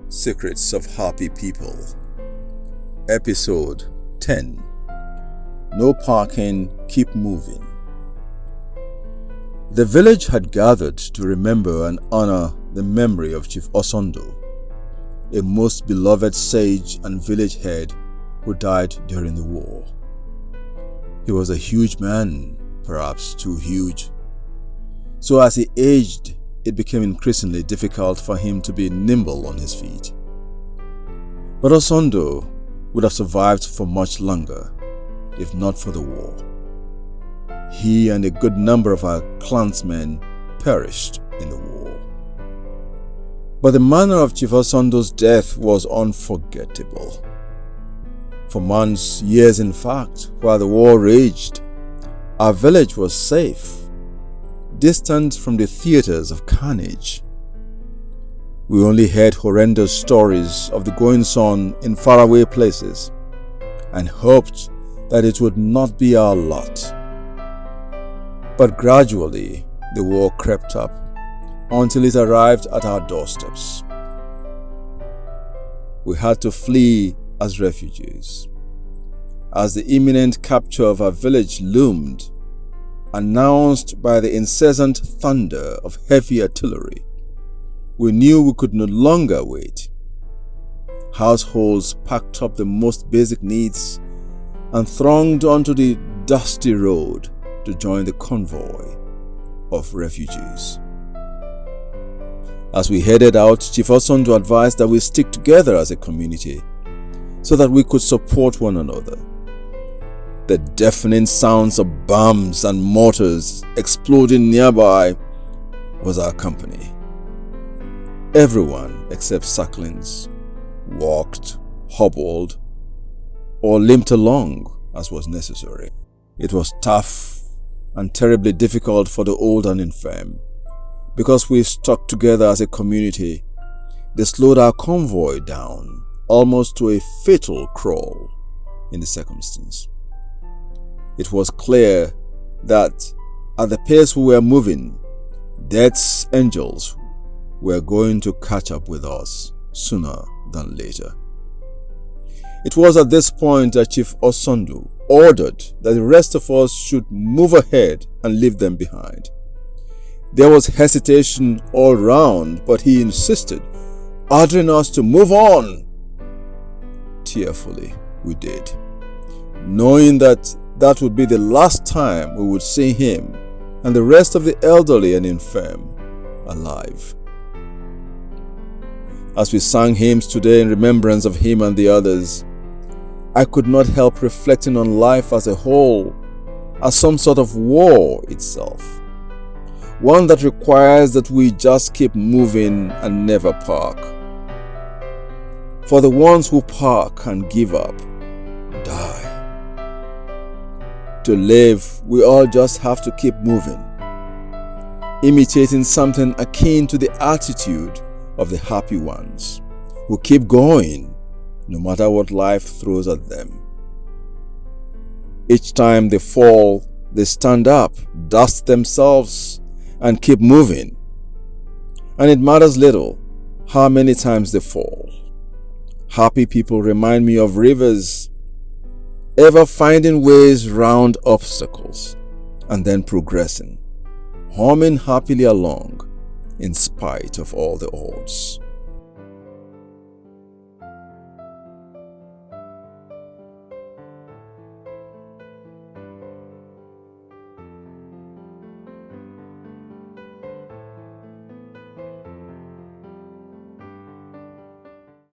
Secrets of Happy People. Episode 10. No parking, keep moving. The village had gathered to remember and honor the memory of Chief Osondo, a most beloved sage and village head who died during the war. He was a huge man, perhaps too huge. So as he aged, it became increasingly difficult for him to be nimble on his feet. But Osondo would have survived for much longer if not for the war. He and a good number of our clansmen perished in the war. But the manner of Chief Osondo's death was unforgettable. For months, years in fact, while the war raged, our village was safe, distant from the theaters of carnage. We only heard horrendous stories of the goings-on in faraway places and hoped that it would not be our lot. But gradually, the war crept up until it arrived at our doorsteps. We had to flee as refugees. As the imminent capture of our village loomed, announced by the incessant thunder of heavy artillery, we knew we could no longer wait. Households packed up the most basic needs and thronged onto the dusty road to join the convoy of refugees. As we headed out, Chief Osondo advised that we stick together as a community so that we could support one another. The deafening sounds of bombs and mortars exploding nearby was our company. Everyone except sucklings walked, hobbled, or limped along as was necessary. It was tough and terribly difficult for the old and infirm. Because we stuck together as a community, they slowed our convoy down almost to a fatal crawl in the circumstance. It was clear that at the pace we were moving, death's angels were going to catch up with us sooner than later. It was at this point that Chief Osondo ordered that the rest of us should move ahead and leave them behind. There was hesitation all round, but he insisted, ordering us to move on. Tearfully, we did, knowing that would be the last time we would see him and the rest of the elderly and infirm alive. As we sang hymns today in remembrance of him and the others, I could not help reflecting on life as a whole, as some sort of war itself. One that requires that we just keep moving and never park. For the ones who park and give up, die. To live, we all just have to keep moving, imitating something akin to the attitude of the happy ones who keep going no matter what life throws at them. Each time they fall, they stand up, dust themselves, and keep moving. And it matters little how many times they fall. Happy people remind me of rivers, ever finding ways round obstacles and then progressing, humming happily along in spite of all the odds.